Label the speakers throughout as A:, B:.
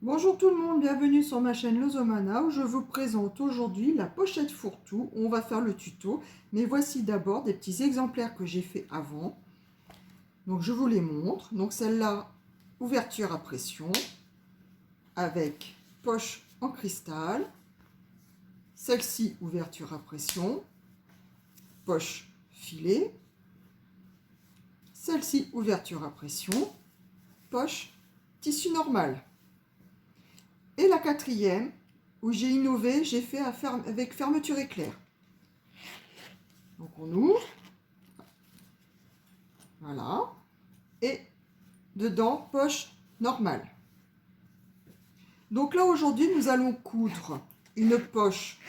A: Bonjour tout le monde, bienvenue sur ma chaîne Lozomana où je vous présente aujourd'hui la pochette fourre-tout. On va faire le tuto, mais voici d'abord des petits exemplaires que j'ai fait avant. Donc je vous les montre. Donc celle-là, ouverture à pression avec poche en cristal. Celle-ci, ouverture à pression, poche filet. Celle-ci, ouverture à pression, poche tissu normal. Et la quatrième, où j'ai innové, j'ai fait avec fermeture éclair. Donc on ouvre, voilà, et dedans, poche normale. Donc là, aujourd'hui, nous allons coudre une poche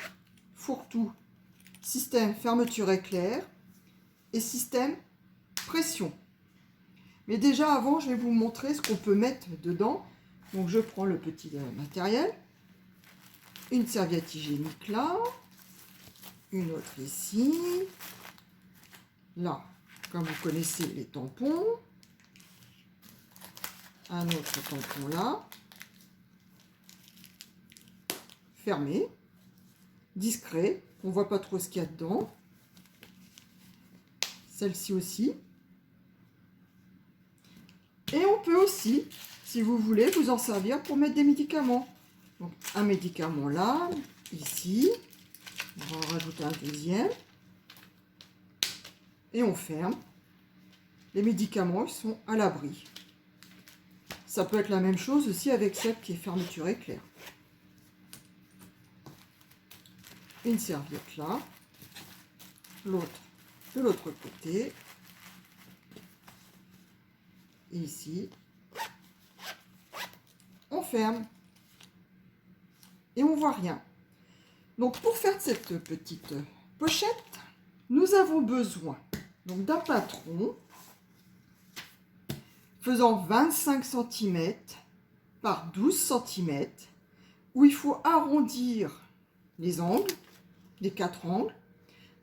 A: fourre-tout, système fermeture éclair et système pression. Mais déjà, avant, je vais vous montrer ce qu'on peut mettre dedans. Donc je prends le petit matériel, une serviette hygiénique là, une autre ici, là, comme vous connaissez les tampons, un autre tampon là, fermé, discret, on ne voit pas trop ce qu'il y a dedans, celle-ci aussi, et on peut aussi, si vous voulez, vous en servir pour mettre des médicaments. Donc un médicament là, ici, on va en rajouter un deuxième, et on ferme. Les médicaments ils sont à l'abri. Ça peut être la même chose aussi avec celle qui est fermeture éclair. Une serviette là, l'autre de l'autre côté, et ici, on ferme et on voit rien. Donc pour faire cette petite pochette, nous avons besoin d'un patron faisant 25 cm par 12 cm, où il faut arrondir les angles, les 4 angles.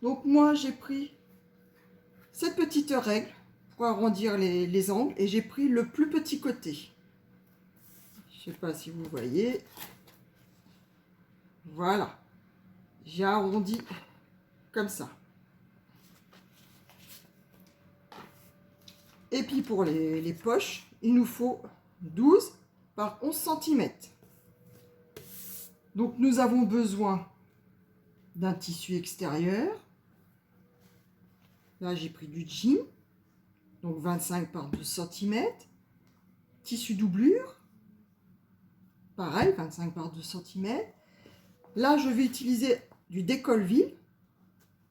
A: Donc moi j'ai pris cette petite règle pour arrondir les angles et j'ai pris le plus petit côté. Je ne sais pas si vous voyez. Voilà. J'ai arrondi comme ça. Et puis pour les poches, il nous faut 12 par 11 cm. Donc nous avons besoin d'un tissu extérieur. Là j'ai pris du jean, donc 25 par 12 cm. Tissu doublure, pareil, 25 par 12 cm. Là je vais utiliser du décolle-ville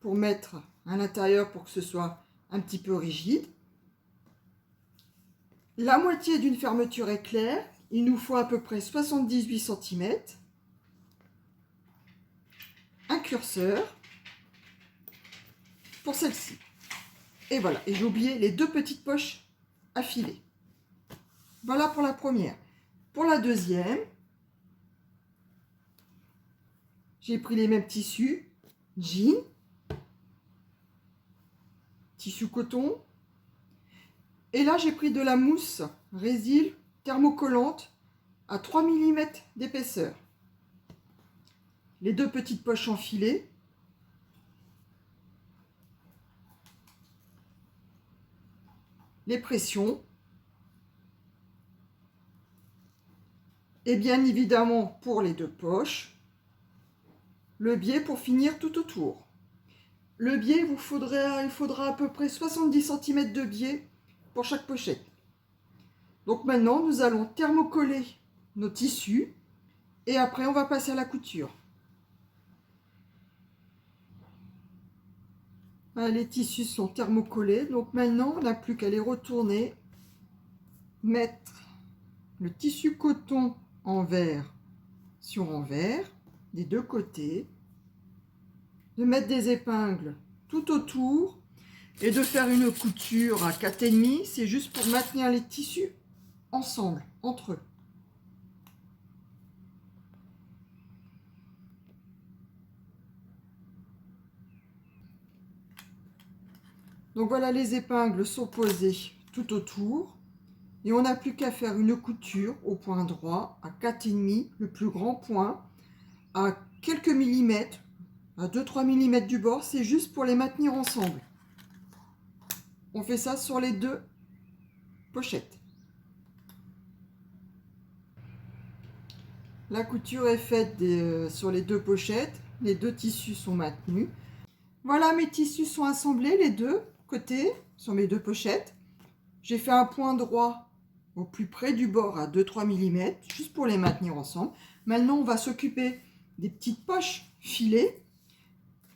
A: pour mettre à l'intérieur pour que ce soit un petit peu rigide. La moitié d'une fermeture éclair, il nous faut à peu près 78 cm. Un curseur pour celle-ci. Et voilà, et j'ai oublié les deux petites poches à filer. Voilà pour la première. Pour la deuxième, j'ai pris les mêmes tissus, jean, tissu coton, et là j'ai pris de la mousse résil thermocollante à 3 mm d'épaisseur. Les deux petites poches enfilées. Les pressions. Et bien évidemment pour les deux poches, le biais pour finir tout autour. Le biais, il faudra à peu près 70 cm de biais pour chaque pochette. Donc maintenant, nous allons thermocoller nos tissus et après on va passer à la couture. Voilà, les tissus sont thermocollés, donc maintenant on n'a plus qu'à les retourner, mettre le tissu coton envers sur envers des deux côtés, de mettre des épingles tout autour et de faire une couture à 4,5, c'est juste pour maintenir les tissus ensemble, entre eux. Donc voilà, les épingles sont posées tout autour. Et on n'a plus qu'à faire une couture au point droit à 4,5, le plus grand point, à quelques millimètres, à 2-3 mm du bord, c'est juste pour les maintenir ensemble. On fait ça sur les deux pochettes. La couture est faite sur les deux pochettes, les deux tissus sont maintenus. Voilà, mes tissus sont assemblés, les deux côtés, sur mes deux pochettes. J'ai fait un point droit au plus près du bord à 2-3 mm, juste pour les maintenir ensemble. Maintenant, on va s'occuper des petites poches filées.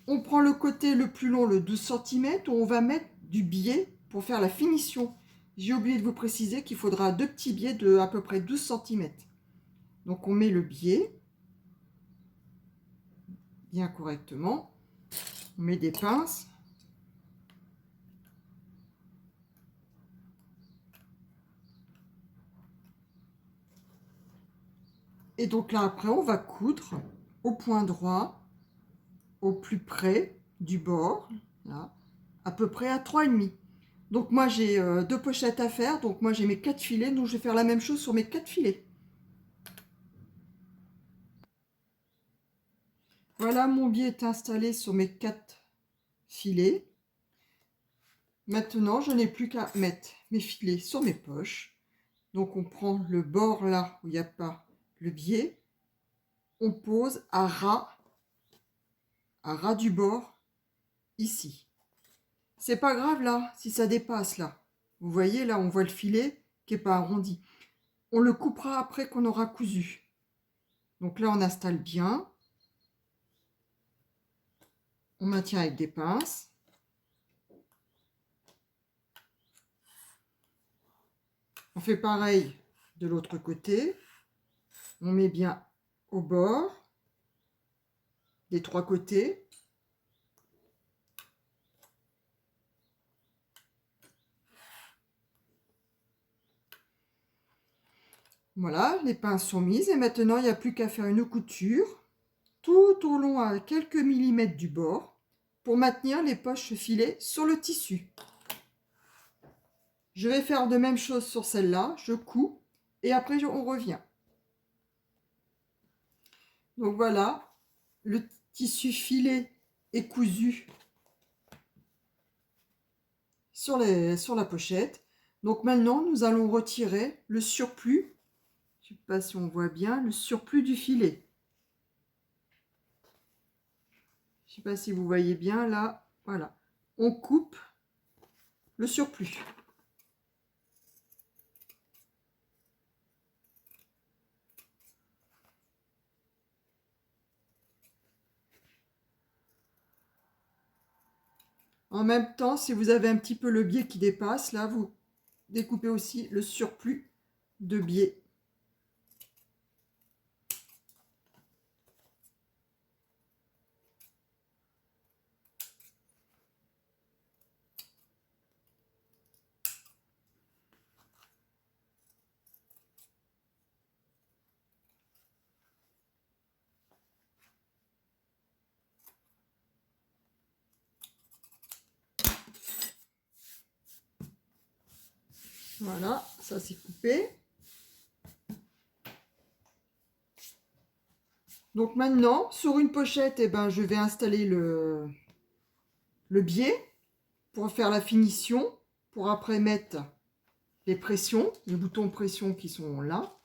A: On prend le côté le plus long, le 12 cm, où on va mettre du biais pour faire la finition. J'ai oublié de vous préciser qu'il faudra deux petits biais de à peu près 12 cm. Donc on met le biais bien correctement. On met des pinces. Et donc là, après, on va coudre au point droit, au plus près du bord, là, à peu près à 3,5. Donc moi, j'ai deux pochettes à faire. Donc moi, j'ai mes 4 filets. Donc je vais faire la même chose sur mes 4 filets. Voilà, mon biais est installé sur mes 4 filets. Maintenant, je n'ai plus qu'à mettre mes filets sur mes poches. Donc on prend le bord là où il n'y a pas le biais. On pose à ras du bord, ici. C'est pas grave là, si ça dépasse là. Vous voyez là, on voit le filet qui n'est pas arrondi. On le coupera après qu'on aura cousu. Donc là, on installe bien. On maintient avec des pinces. On fait pareil de l'autre côté. On met bien au bord des 3 côtés. Voilà, les pinces sont mises et maintenant il n'y a plus qu'à faire une couture tout au long à quelques millimètres du bord pour maintenir les poches filées sur le tissu. Je vais faire de même chose sur celle-là, je couds et après on revient. Donc voilà, le tissu filé est cousu sur la pochette. Donc maintenant, nous allons retirer le surplus. Je ne sais pas si on voit bien le surplus du filet. Je ne sais pas si vous voyez bien là. Voilà. On coupe le surplus. En même temps, si vous avez un petit peu le biais qui dépasse, là, vous découpez aussi le surplus de biais. Voilà, ça c'est coupé. Donc maintenant, sur une pochette, eh ben, je vais installer le biais pour faire la finition, pour après mettre les pressions, les boutons pression qui sont là.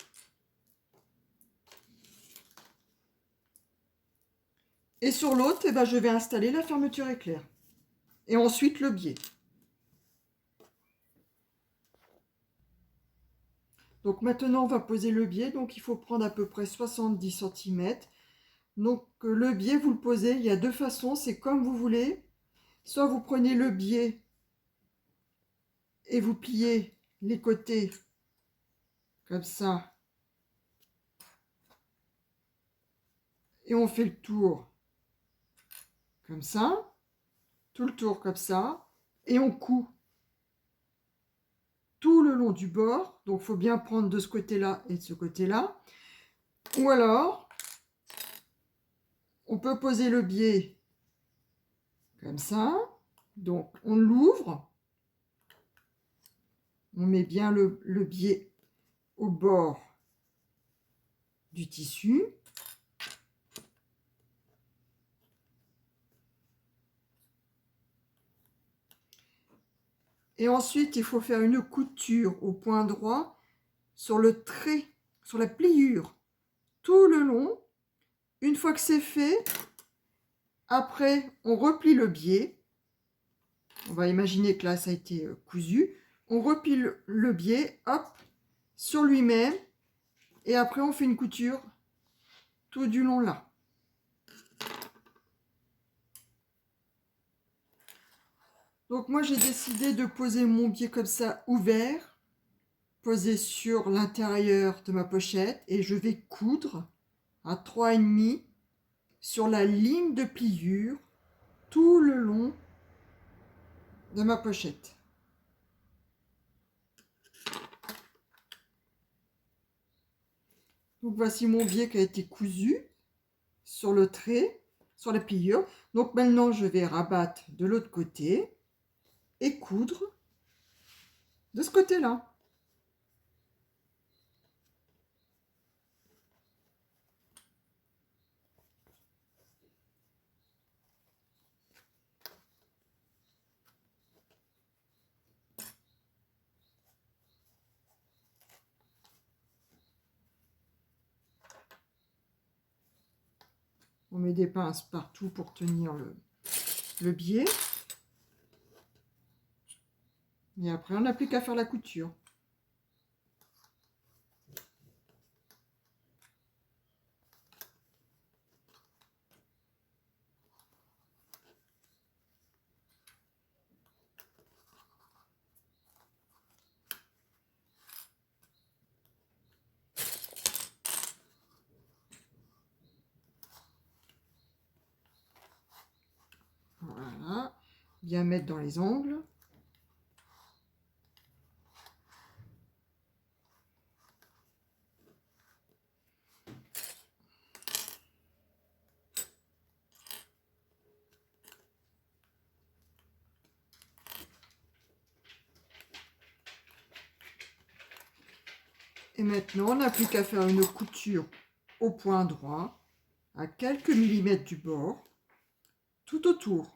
A: Et sur l'autre, eh ben, je vais installer la fermeture éclair. Et ensuite le biais. Donc maintenant, on va poser le biais. Donc il faut prendre à peu près 70 cm. Donc le biais, vous le posez, il y a deux façons, c'est comme vous voulez. Soit vous prenez le biais et vous pliez les côtés comme ça. Et on fait le tour comme ça. Tout le tour comme ça. Et on coud tout le long du bord. Donc il faut bien prendre de ce côté-là et de ce côté-là. Ou alors, on peut poser le biais comme ça. Donc on l'ouvre. On met bien le biais au bord du tissu. Et ensuite, il faut faire une couture au point droit sur le trait, sur la pliure, tout le long. Une fois que c'est fait, après, on replie le biais. On va imaginer que là, ça a été cousu. On replie le biais, hop, sur lui-même. Et après, on fait une couture tout du long là. Donc moi, j'ai décidé de poser mon biais comme ça, ouvert, posé sur l'intérieur de ma pochette. Et je vais coudre à 3,5 sur la ligne de pliure tout le long de ma pochette. Donc voici mon biais qui a été cousu sur le trait, sur la pliure. Donc maintenant, je vais rabattre de l'autre côté et coudre de ce côté-là. On met des pinces partout pour tenir le biais. Et après, on n'a plus qu'à faire la couture. Voilà. Bien mettre dans les angles. Et maintenant, on n'a plus qu'à faire une couture au point droit, à quelques millimètres du bord, tout autour.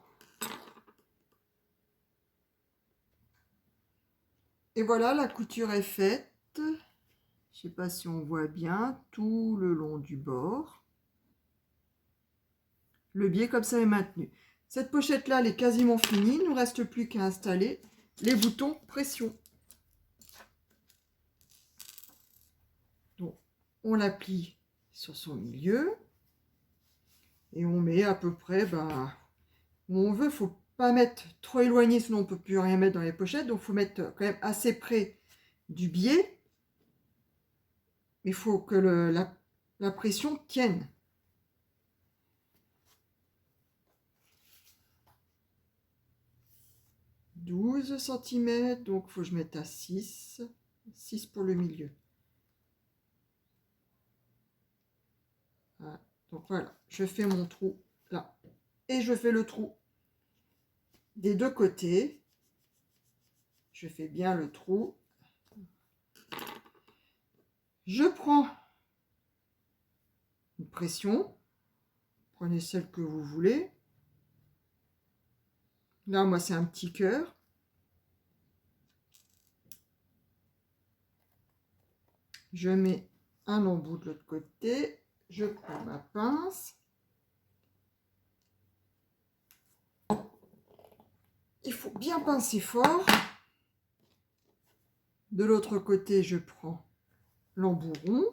A: Et voilà, la couture est faite. Je ne sais pas si on voit bien, tout le long du bord. Le biais comme ça est maintenu. Cette pochette-là, elle est quasiment finie. Il ne nous reste plus qu'à installer les boutons pression. Donc, on la plie sur son milieu. Et on met à peu près où on veut. Il ne faut pas mettre trop éloigné, sinon on ne peut plus rien mettre dans les pochettes. Donc, il faut mettre quand même assez près du biais. Il faut que la pression tienne. « 12 cm, donc il faut que je mette à 6 pour le milieu. Voilà. Donc voilà, je fais mon trou là. Et je fais le trou des deux côtés. Je fais bien le trou. Je prends une pression. Prenez celle que vous voulez. Là, moi, c'est un petit cœur. Je mets un embout de l'autre côté. Je prends ma pince. Il faut bien pincer fort. De l'autre côté, je prends l'embout rond.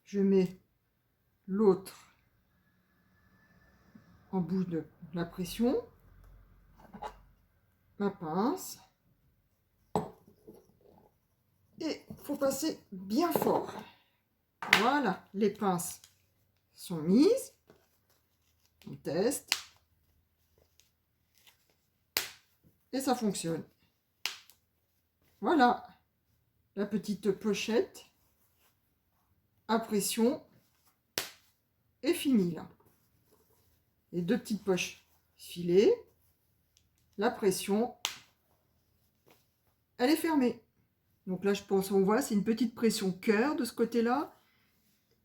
A: Je mets l'autre embout de la pression. Ma pince. Et il faut passer bien fort. Voilà, les pinces sont mises. On teste. Et ça fonctionne. Voilà, la petite pochette à pression est finie là. Et deux petites poches filet, la pression, elle est fermée. Donc là, je pense on voit, c'est une petite pression cœur de ce côté-là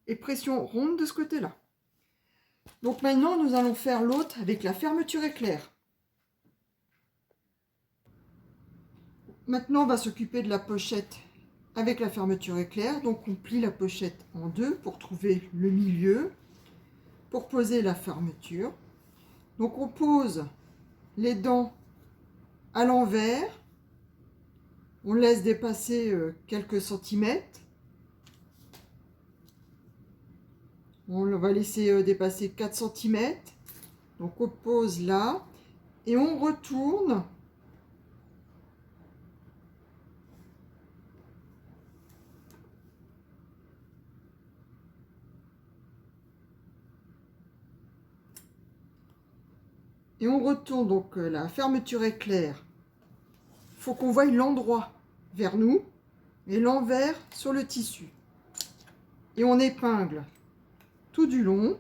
A: et pression ronde de ce côté-là. Donc maintenant, nous allons faire l'autre avec la fermeture éclair. Maintenant, on va s'occuper de la pochette avec la fermeture éclair. Donc on plie la pochette en deux pour trouver le milieu, pour poser la fermeture. Donc on pose les dents à l'envers, on laisse dépasser quelques centimètres. On va laisser dépasser 4 centimètres. Donc on pose là et on retourne. Et on retourne donc la fermeture éclair. Il faut qu'on voie l'endroit vers nous et l'envers sur le tissu. Et on épingle tout du long.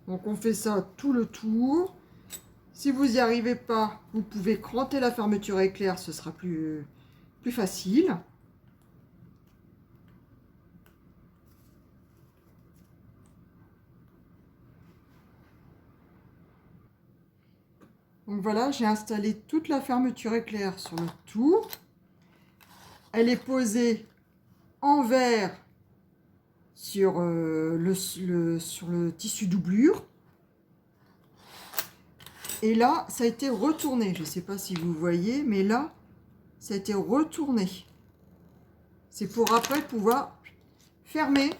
A: Donc on fait ça tout le tour. Si vous n'y arrivez pas, vous pouvez cranter la fermeture éclair, ce sera plus facile. Donc voilà, j'ai installé toute la fermeture éclair sur le tour. Elle est posée envers sur le tissu doublure. Et là, ça a été retourné. Je ne sais pas si vous voyez, mais là, ça a été retourné. C'est pour après pouvoir fermer.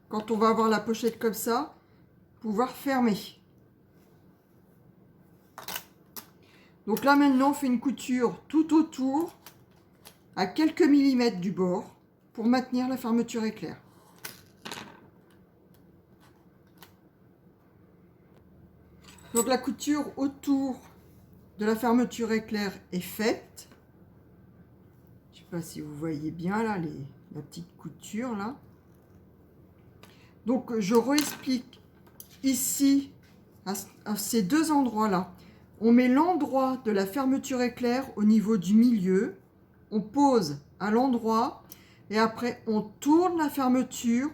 A: Quand on va avoir la pochette comme ça, pouvoir fermer. Donc là, maintenant, on fait une couture tout autour, à quelques millimètres du bord, pour maintenir la fermeture éclair. Donc la couture autour de la fermeture éclair est faite. Je ne sais pas si vous voyez bien là la petite couture là. Donc je réexplique ici à ces deux endroits là. On met l'endroit de la fermeture éclair au niveau du milieu. On pose à l'endroit et après on tourne la fermeture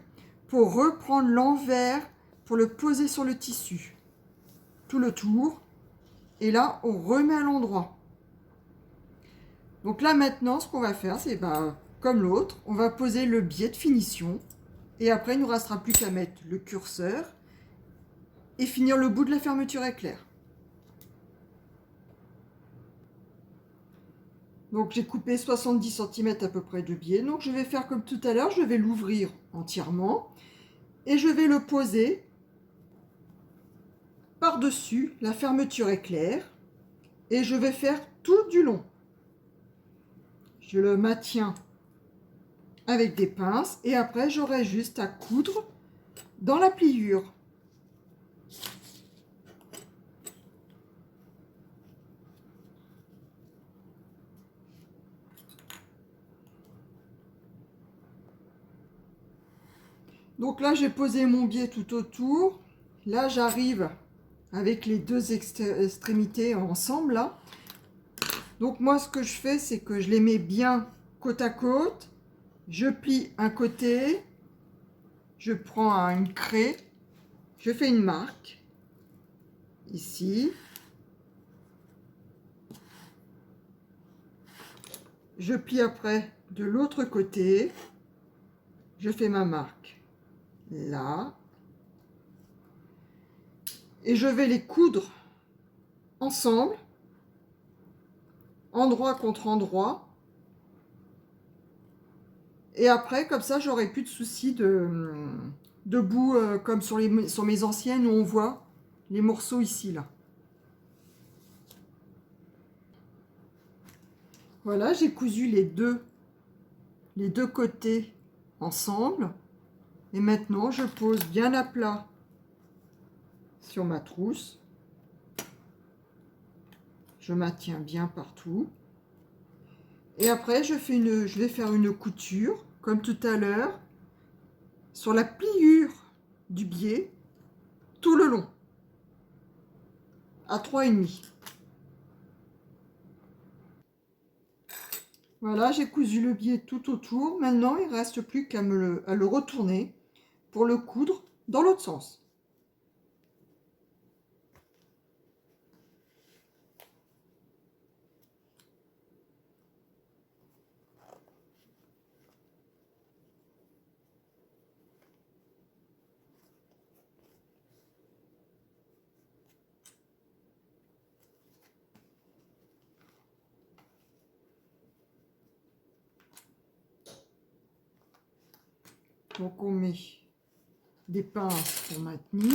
A: pour reprendre l'envers pour le poser sur le tissu. Tout le tour et là on remet à l'endroit. Donc là maintenant ce qu'on va faire c'est comme l'autre, on va poser le biais de finition et après il ne nous restera plus qu'à mettre le curseur et finir le bout de la fermeture éclair. Donc j'ai coupé 70 cm à peu près de biais, donc je vais faire comme tout à l'heure, je vais l'ouvrir entièrement et je vais le poser par-dessus la fermeture éclair et je vais faire tout du long. Je le maintiens avec des pinces et après j'aurai juste à coudre dans la pliure. Donc là j'ai posé mon biais tout autour. Là j'arrive avec les deux extrémités ensemble là. Donc moi ce que je fais c'est que je les mets bien côte à côte. Je plie un côté, je prends une craie, je fais une marque ici. Je plie après de l'autre côté, je fais ma marque là. Et je vais les coudre ensemble, endroit contre endroit. Et après, comme ça, j'aurai plus de soucis de bout, comme sur mes anciennes où on voit les morceaux ici, là. Voilà, j'ai cousu les deux côtés ensemble. Et maintenant, je pose bien à plat sur ma trousse. Je maintiens bien partout. Et après, je vais faire une couture, comme tout à l'heure, sur la pliure du biais, tout le long, à 3,5. Voilà, j'ai cousu le biais tout autour. Maintenant, il ne reste plus qu'à le retourner pour le coudre dans l'autre sens. Donc on met des pinces pour maintenir.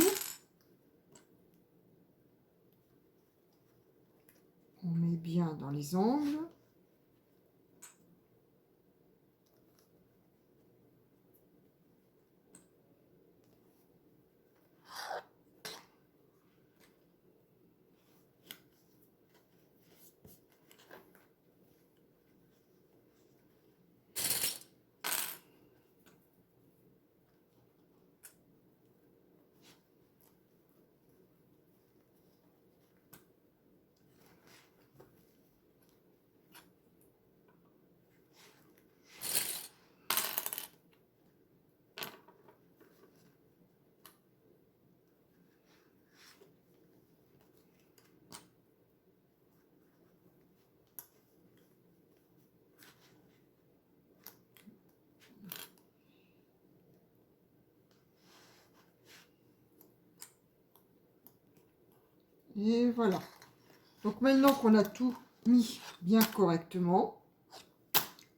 A: On met bien dans les angles. Et voilà. Donc maintenant qu'on a tout mis bien correctement,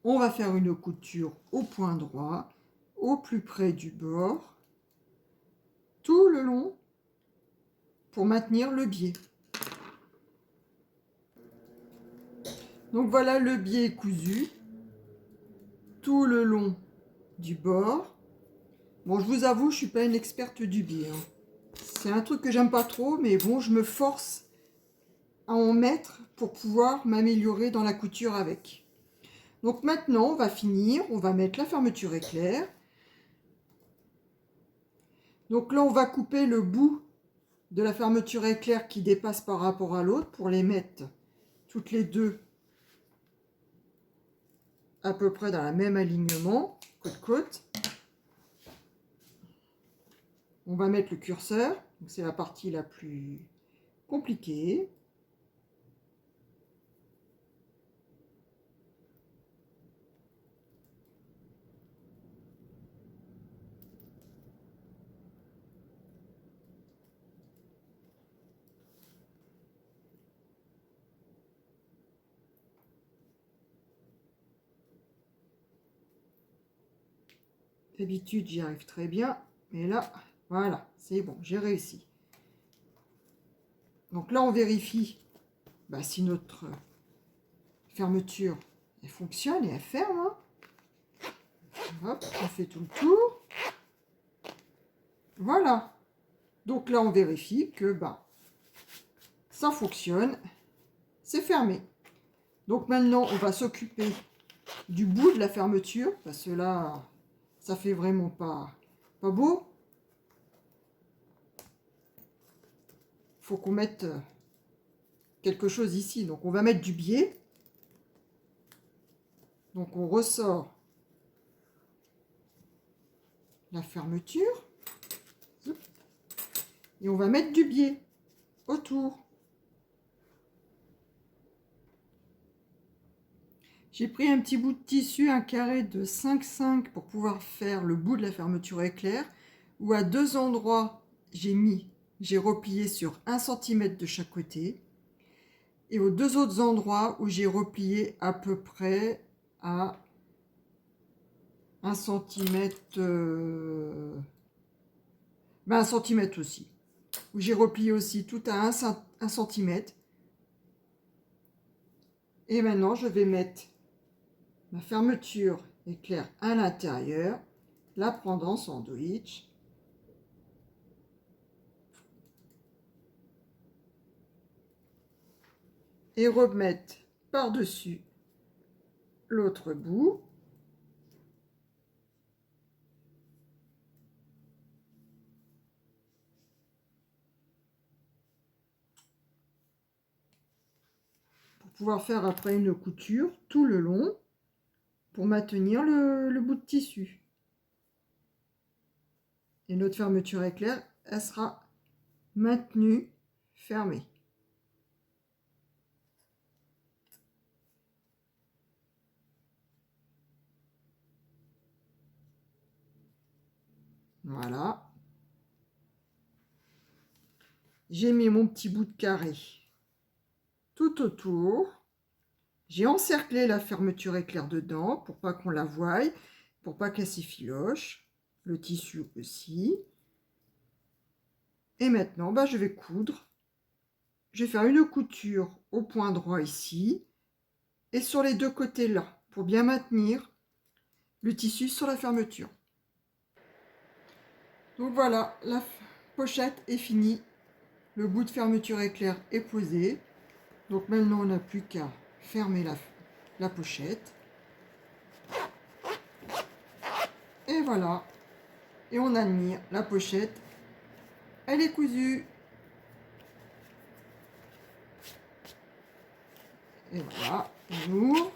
A: on va faire une couture au point droit, au plus près du bord, tout le long, pour maintenir le biais. Donc voilà, le biais est cousu tout le long du bord. Bon, je vous avoue, je suis pas une experte du biais, hein. C'est un truc que j'aime pas trop, mais bon, je me force à en mettre pour pouvoir m'améliorer dans la couture avec. Donc maintenant, on va finir, on va mettre la fermeture éclair. Donc là, on va couper le bout de la fermeture éclair qui dépasse par rapport à l'autre pour les mettre toutes les deux à peu près dans le même alignement, côte-côte. On va mettre le curseur, c'est la partie la plus compliquée. D'habitude, j'y arrive très bien, mais là, voilà, c'est bon, j'ai réussi. Donc là, on vérifie si notre fermeture elle fonctionne et elle ferme. Hein. Hop, on fait tout le tour. Voilà. Donc là, on vérifie que ça fonctionne. C'est fermé. Donc maintenant, on va s'occuper du bout de la fermeture, parce que là, ça fait vraiment pas beau. Il faut qu'on mette quelque chose ici. Donc on va mettre du biais. Donc on ressort la fermeture. Et on va mettre du biais autour. J'ai pris un petit bout de tissu, un carré de 5,5 pour pouvoir faire le bout de la fermeture éclair, où à deux endroits, j'ai replié sur 1 cm de chaque côté, et aux deux autres endroits où j'ai replié à peu près à 1 cm, 1 cm aussi, où j'ai replié aussi tout à 1 cm. Et maintenant, je vais mettre ma fermeture éclair à l'intérieur, la prendre en sandwich. et remettre par-dessus l'autre bout. Pour pouvoir faire après une couture tout le long pour maintenir le bout de tissu. Et notre fermeture éclair, elle sera maintenue fermée. Voilà. J'ai mis mon petit bout de carré tout autour. J'ai encerclé la fermeture éclair dedans pour pas qu'on la voie, pour pas qu'elle s'effiloche. Le tissu aussi. Et maintenant, je vais coudre. Je vais faire une couture au point droit ici et sur les deux côtés là pour bien maintenir le tissu sur la fermeture. Donc voilà, la pochette est finie. Le bout de fermeture éclair est posé. Donc maintenant, on n'a plus qu'à fermer la pochette. Et voilà. Et on admire la pochette. Elle est cousue. Et voilà, on ouvre.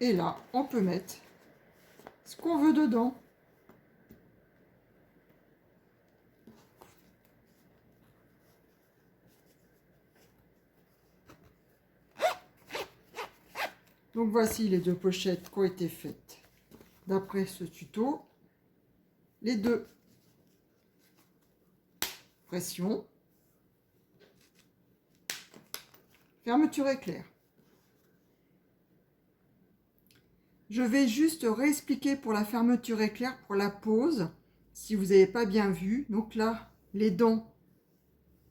A: Et là, on peut mettre ce qu'on veut dedans. Donc voici les deux pochettes qui ont été faites d'après ce tuto. Les deux. Pression. Fermeture éclair. Je vais juste réexpliquer pour la fermeture éclair, pour la pose, si vous n'avez pas bien vu. Donc là, les dents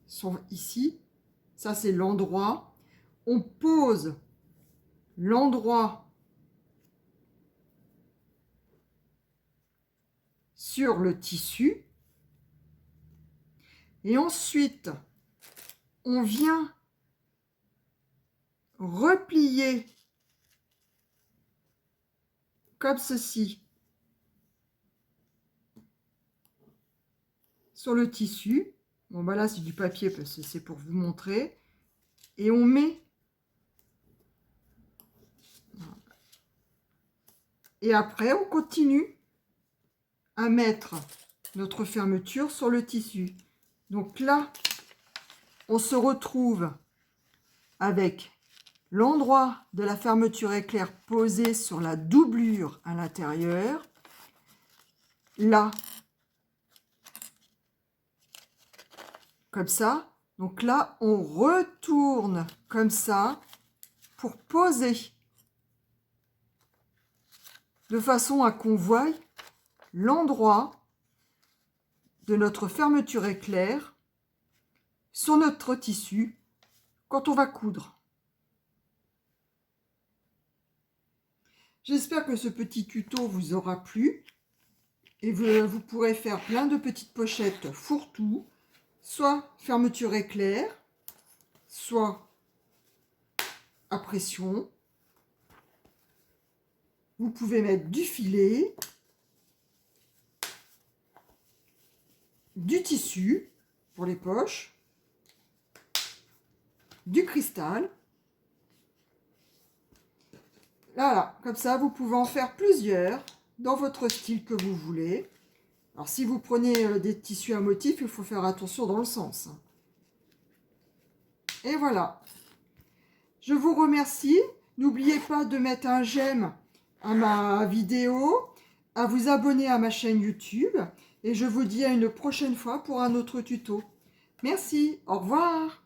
A: sont ici. Ça, c'est l'endroit. On pose l'endroit sur le tissu. Et ensuite, on vient replier comme ceci sur le tissu. Bon, là, c'est du papier parce que c'est pour vous montrer. Et on met. Et après, on continue à mettre notre fermeture sur le tissu. Donc là, on se retrouve avec l'endroit de la fermeture éclair posé sur la doublure à l'intérieur. Là, comme ça. Donc là, on retourne comme ça pour poser de façon à qu'on voie l'endroit de notre fermeture éclair sur notre tissu quand on va coudre. J'espère que ce petit tuto vous aura plu et vous pourrez faire plein de petites pochettes fourre-tout, soit fermeture éclair, soit à pression. Vous pouvez mettre du filet, du tissu pour les poches, du cristal. Voilà, comme ça, vous pouvez en faire plusieurs dans votre style que vous voulez. Alors, si vous prenez des tissus à motifs, il faut faire attention dans le sens. Et voilà. Je vous remercie. N'oubliez pas de mettre un j'aime à ma vidéo, à vous abonner à ma chaîne YouTube. Et je vous dis à une prochaine fois pour un autre tuto. Merci, au revoir.